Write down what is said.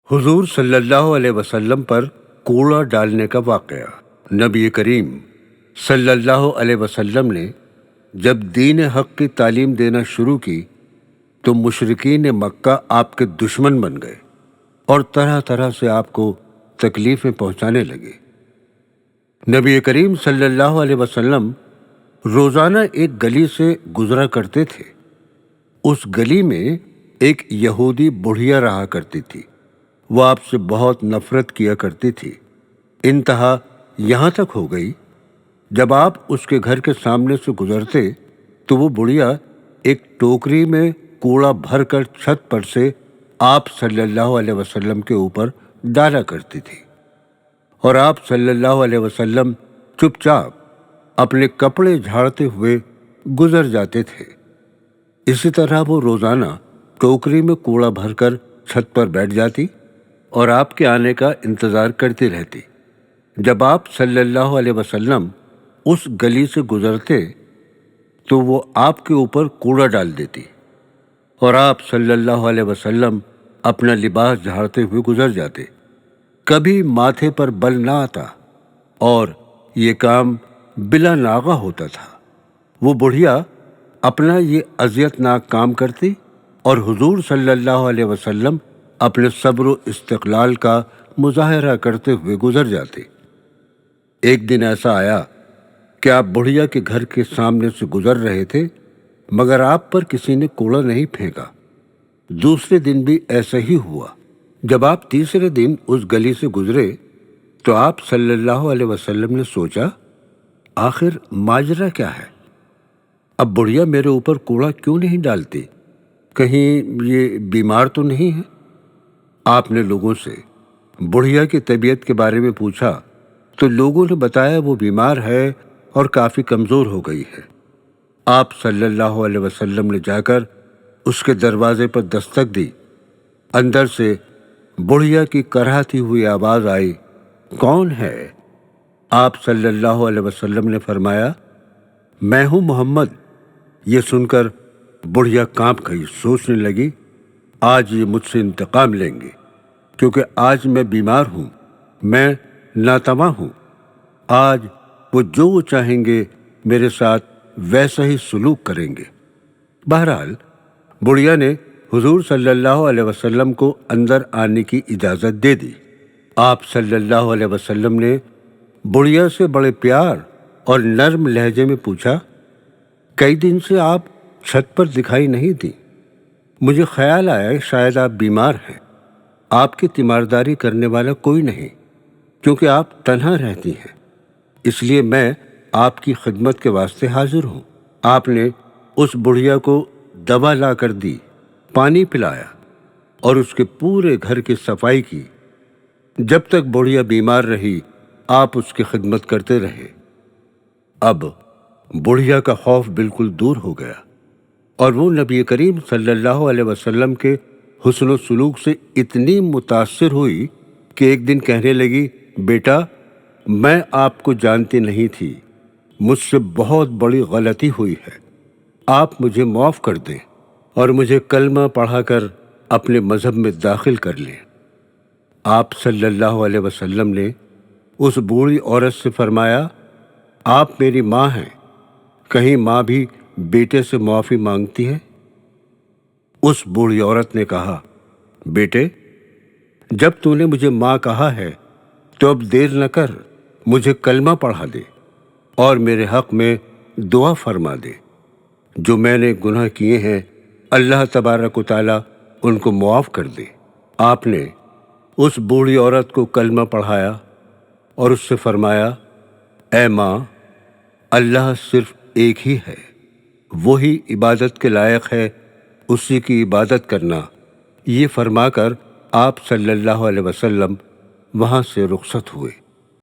حضور صلی اللہ علیہ وسلم پر کوڑا ڈالنے کا واقعہ۔ نبی کریم صلی اللہ علیہ وسلم نے جب دین حق کی تعلیم دینا شروع کی تو مشرکین مکہ آپ کے دشمن بن گئے اور طرح طرح سے آپ کو تکلیفیں پہنچانے لگے۔ نبی کریم صلی اللہ علیہ وسلم روزانہ ایک گلی سے گزرا کرتے تھے۔ اس گلی میں ایک یہودی بڑھیا رہا کرتی تھی۔ وہ آپ سے بہت نفرت کیا کرتی تھی۔ انتہا یہاں تک ہو گئی جب آپ اس کے گھر کے سامنے سے گزرتے تو وہ بڑھیا ایک ٹوکری میں کوڑا بھر کر چھت پر سے آپ صلی اللہ علیہ وسلم کے اوپر ڈالا کرتی تھی، اور آپ صلی اللہ علیہ وسلم چپ چاپ اپنے کپڑے جھاڑتے ہوئے گزر جاتے تھے۔ اسی طرح وہ روزانہ ٹوکری میں کوڑا بھر کر چھت پر بیٹھ جاتی اور آپ کے آنے کا انتظار کرتی رہتی۔ جب آپ صلی اللہ علیہ وسلم اس گلی سے گزرتے تو وہ آپ کے اوپر کوڑا ڈال دیتی، اور آپ صلی اللہ علیہ وسلم اپنا لباس جھاڑتے ہوئے گزر جاتے۔ کبھی ماتھے پر بل نہ آتا اور یہ کام بلا ناغہ ہوتا تھا۔ وہ بڑھیا اپنا یہ اذیت ناک کام کرتی اور حضور صلی اللہ علیہ وسلم اپنے صبر و استقلال کا مظاہرہ کرتے ہوئے گزر جاتے۔ ایک دن ایسا آیا کہ آپ بڑھیا کے گھر کے سامنے سے گزر رہے تھے، مگر آپ پر کسی نے کوڑا نہیں پھینکا۔ دوسرے دن بھی ایسا ہی ہوا۔ جب آپ تیسرے دن اس گلی سے گزرے تو آپ صلی اللہ علیہ وسلم نے سوچا، آخر ماجرا کیا ہے؟ اب بڑھیا میرے اوپر کوڑا کیوں نہیں ڈالتی؟ کہیں یہ بیمار تو نہیں ہے؟ آپ نے لوگوں سے بڑھیا کی طبیعت کے بارے میں پوچھا تو لوگوں نے بتایا وہ بیمار ہے اور کافی کمزور ہو گئی ہے۔ آپ صلی اللہ علیہ وسلم نے جا کر اس کے دروازے پر دستک دی۔ اندر سے بڑھیا کی کراہتی ہوئی آواز آئی، کون ہے؟ آپ صلی اللہ علیہ وسلم نے فرمایا، میں ہوں محمد۔ یہ سن کر بڑھیا کانپ گئی، سوچنے لگی، آج یہ مجھ سے انتقام لیں گے، کیونکہ آج میں بیمار ہوں، میں ناتواں ہوں۔ آج وہ جو چاہیں گے میرے ساتھ ویسا ہی سلوک کریں گے۔ بہرحال بڑھیا نے حضور صلی اللہ علیہ وسلم کو اندر آنے کی اجازت دے دی۔ آپ صلی اللہ علیہ وسلم نے بڑھیا سے بڑے پیار اور نرم لہجے میں پوچھا، کئی دن سے آپ چھت پر دکھائی نہیں دی۔ مجھے خیال آیا شاید آپ بیمار ہیں۔ آپ کی تیمارداری کرنے والا کوئی نہیں، کیونکہ آپ تنہا رہتی ہیں، اس لیے میں آپ کی خدمت کے واسطے حاضر ہوں۔ آپ نے اس بڑھیا کو دوا لا کر دی، پانی پلایا اور اس کے پورے گھر کی صفائی کی۔ جب تک بڑھیا بیمار رہی آپ اس کی خدمت کرتے رہے۔ اب بڑھیا کا خوف بالکل دور ہو گیا اور وہ نبی کریم صلی اللہ علیہ وسلم کے حسن و سلوک سے اتنی متاثر ہوئی کہ ایک دن کہنے لگی، بیٹا میں آپ کو جانتی نہیں تھی، مجھ سے بہت بڑی غلطی ہوئی ہے، آپ مجھے معاف کر دیں اور مجھے کلمہ پڑھا کر اپنے مذہب میں داخل کر لیں۔ آپ صلی اللہ علیہ وسلم نے اس بوڑھی عورت سے فرمایا، آپ میری ماں ہیں، کہیں ماں بھی بیٹے سے معافی مانگتی ہے؟ اس بوڑھی عورت نے کہا، بیٹے جب تو نے مجھے ماں کہا ہے تو اب دیر نہ کر، مجھے کلمہ پڑھا دے اور میرے حق میں دعا فرما دے۔ جو میں نے گناہ کیے ہیں اللہ تبارک و تعالیٰ ان کو معاف کر دے۔ آپ نے اس بوڑھی عورت کو کلمہ پڑھایا اور اس سے فرمایا، اے ماں، اللہ صرف ایک ہی ہے، وہی عبادت کے لائق ہے، اسی کی عبادت کرنا۔ یہ فرما کر آپ صلی اللہ علیہ وسلم وہاں سے رخصت ہوئے۔